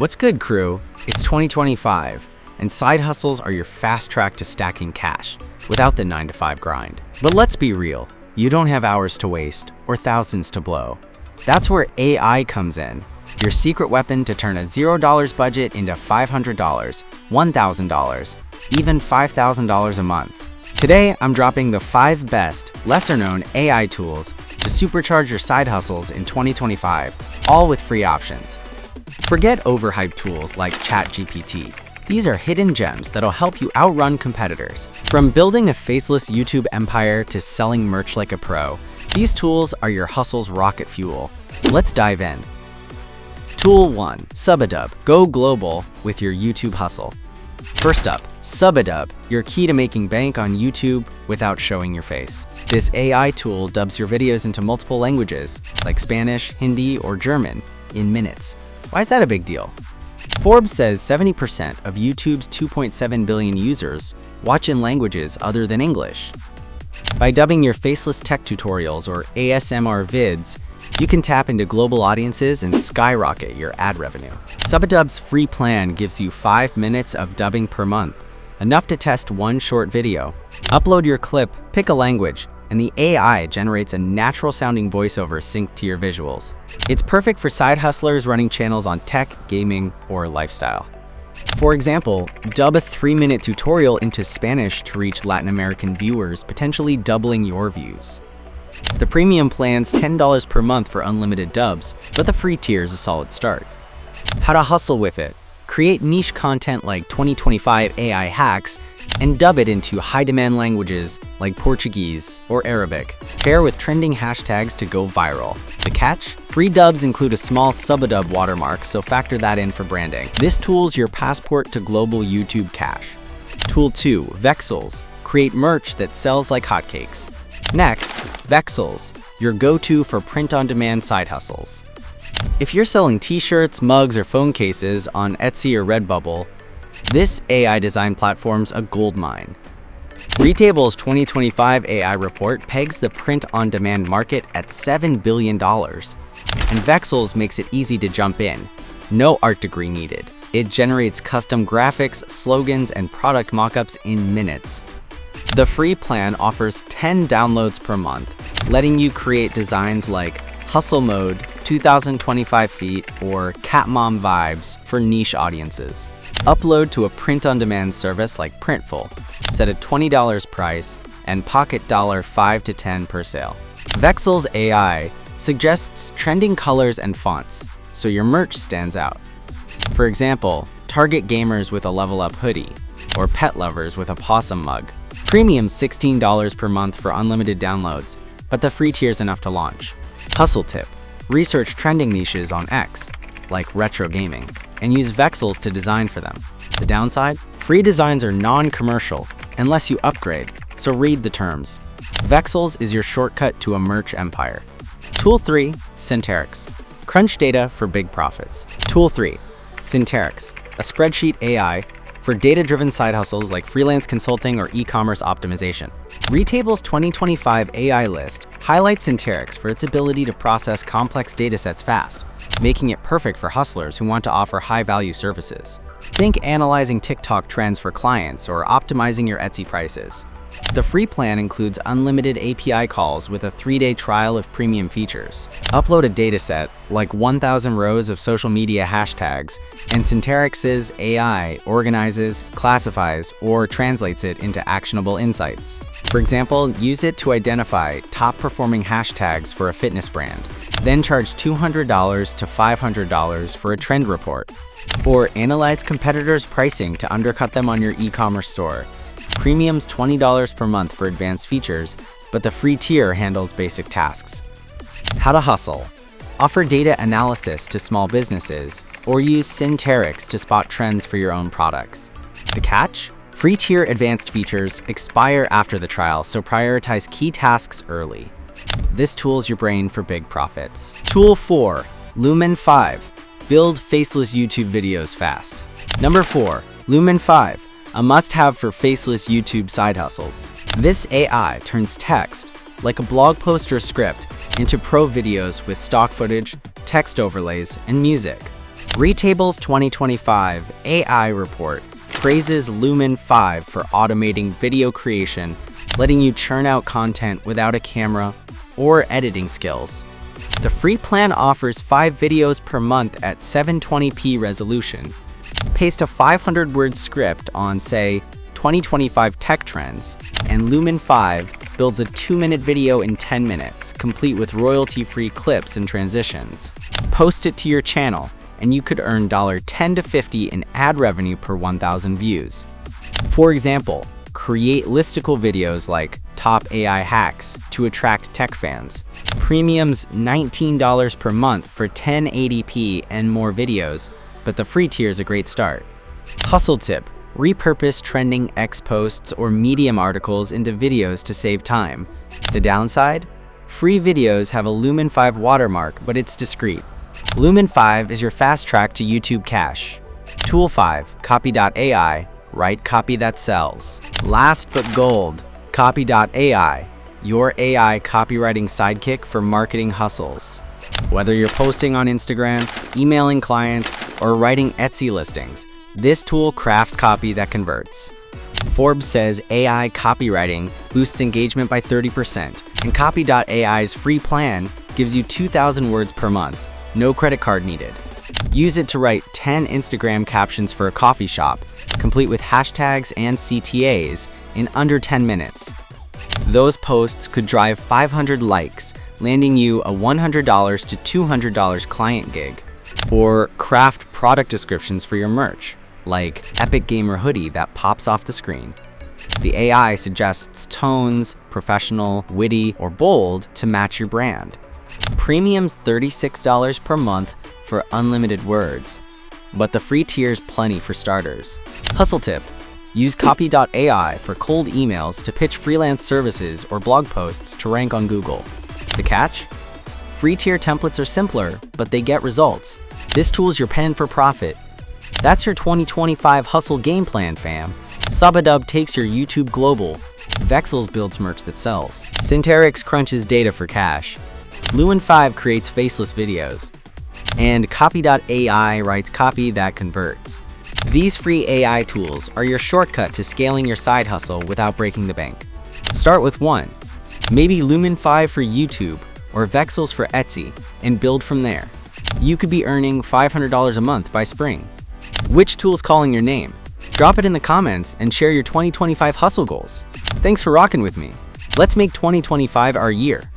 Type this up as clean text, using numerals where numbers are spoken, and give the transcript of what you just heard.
What's good, crew? It's 2025, and side hustles are your fast track to stacking cash without the 9-to-5 grind. But let's be real, you don't have hours to waste or thousands to blow. That's where AI comes in, your secret weapon to turn a $0 budget into $500, $1,000, even $5,000 a month. Today, I'm dropping the 5 best, lesser-known AI tools to supercharge your side hustles in 2025, all with free options. Forget overhyped tools like ChatGPT. These are hidden gems that'll help you outrun competitors. From building a faceless YouTube empire to selling merch like a pro, these tools are your hustle's rocket fuel. Let's dive in. Tool 1. Subadub. Go global with your YouTube hustle. First up, Subadub, your key to making bank on YouTube without showing your face. This AI tool dubs your videos into multiple languages, like Spanish, Hindi, or German, in minutes. Why is that a big deal? Forbes says 70% of YouTube's 2.7 billion users watch in languages other than English. By dubbing your faceless tech tutorials or ASMR vids, you can tap into global audiences and skyrocket your ad revenue. Subadub's free plan gives you 5 minutes of dubbing per month, enough to test one short video. Upload your clip, pick a language, and the AI generates a natural-sounding voiceover synced to your visuals. It's perfect for side hustlers running channels on tech, gaming, or lifestyle. For example, dub a 3-minute tutorial into Spanish to reach Latin American viewers, potentially doubling your views. The premium plan's $10 per month for unlimited dubs, but the free tier is a solid start. How to hustle with it. Create niche content like 2025 AI hacks and dub it into high-demand languages like Portuguese or Arabic. Pair with trending hashtags to go viral. The catch? Free dubs include a small Subadub watermark, so factor that in for branding. This tool's your passport to global YouTube cash. Tool 2. Vexels. Create merch that sells like hotcakes. Next, Vexels, your go-to for print-on-demand side hustles. If you're selling t-shirts, mugs, or phone cases on Etsy or Redbubble, this AI design platform's a goldmine. Retable's 2025 AI report pegs the print-on-demand market at $7 billion, and Vexels makes it easy to jump in. No art degree needed. It generates custom graphics, slogans, and product mockups in minutes. The free plan offers 10 downloads per month, letting you create designs like Hustle Mode, 2025 feet, or Cat Mom Vibes for niche audiences. Upload to a print-on-demand service like Printful, set a $20 price, and pocket $5 to $10 per sale. Vexels AI suggests trending colors and fonts, so your merch stands out. For example, target gamers with a Level Up hoodie, or pet lovers with a possum mug. Premium's $16 per month for unlimited downloads, but the free tier's enough to launch. Hustle tip. Research trending niches on X, like retro gaming, and use Vexels to design for them. The downside? Free designs are non-commercial unless you upgrade, so read the terms. Vexels is your shortcut to a merch empire. Tool 3. Synterrix. Crunch data for big profits. Tool 3. Synterrix, a spreadsheet AI for data-driven side hustles like freelance consulting or e-commerce optimization. Retable's 2025 AI list highlights Synterrix for its ability to process complex datasets fast, making it perfect for hustlers who want to offer high-value services. Think analyzing TikTok trends for clients or optimizing your Etsy prices. The free plan includes unlimited API calls with a 3-day trial of premium features. Upload a dataset, like 1,000 rows of social media hashtags, and Synterrix's AI organizes, classifies, or translates it into actionable insights. For example, use it to identify top-performing hashtags for a fitness brand, then charge $200 to $500 for a trend report, or analyze competitors' pricing to undercut them on your e-commerce store. Premium's $20 per month for advanced features, but the free tier handles basic tasks. How to hustle. Offer data analysis to small businesses, or use Synterrix to spot trends for your own products. The catch? Free tier advanced features expire after the trial, so prioritize key tasks early. This tool's your brain for big profits. Tool 4. Lumen 5. Build faceless YouTube videos fast. Number 4. Lumen 5. A must-have for faceless YouTube side hustles. This AI turns text, like a blog post or script, into pro videos with stock footage, text overlays, and music. Retable's 2025 AI report praises Lumen 5 for automating video creation, letting you churn out content without a camera or editing skills. The free plan offers 5 videos per month at 720p resolution. Paste a 500-word script on, say, 2025 tech trends, and Lumen 5 builds a 2-minute video in 10 minutes, complete with royalty-free clips and transitions. Post it to your channel, and you could earn $10 to $50 in ad revenue per 1,000 views. For example, create listicle videos like Top AI Hacks to attract tech fans. Premium's $19 per month for 1080p and more videos, but the free tier is a great start. Hustle tip: repurpose trending X posts or Medium articles into videos to save time. The downside? Free videos have a Lumen 5 watermark, but it's discreet. Lumen 5 is your fast track to YouTube cash. Tool 5, Copy.ai, write copy that sells. Last but gold, Copy.ai, your AI copywriting sidekick for marketing hustles. Whether you're posting on Instagram, emailing clients, or writing Etsy listings, this tool crafts copy that converts. Forbes says AI copywriting boosts engagement by 30%, and Copy.ai's free plan gives you 2,000 words per month, no credit card needed. Use it to write 10 Instagram captions for a coffee shop, complete with hashtags and CTAs in under 10 minutes. Those posts could drive 500 likes, landing you a $100 to $200 client gig. Or craft product descriptions for your merch, like Epic Gamer hoodie that pops off the screen. The AI suggests tones, professional, witty, or bold to match your brand. Premium's $36 per month for unlimited words, but the free tier's plenty for starters. Hustle tip: use Copy.ai for cold emails to pitch freelance services or blog posts to rank on Google. The catch? Free tier templates are simpler, but they get results. This tool's your pen for profit. That's your 2025 hustle game plan, fam. Subadub takes your YouTube global. Vexels builds merch that sells. Synterrix crunches data for cash. Lumen 5 creates faceless videos. And Copy.ai writes copy that converts. These free AI tools are your shortcut to scaling your side hustle without breaking the bank. Start with one, maybe Lumen 5 for YouTube or Vexels for Etsy, and build from there. You could be earning $500 a month by spring. Which tool's calling your name? Drop it in the comments and share your 2025 hustle goals. Thanks for rocking with me. Let's make 2025 our year.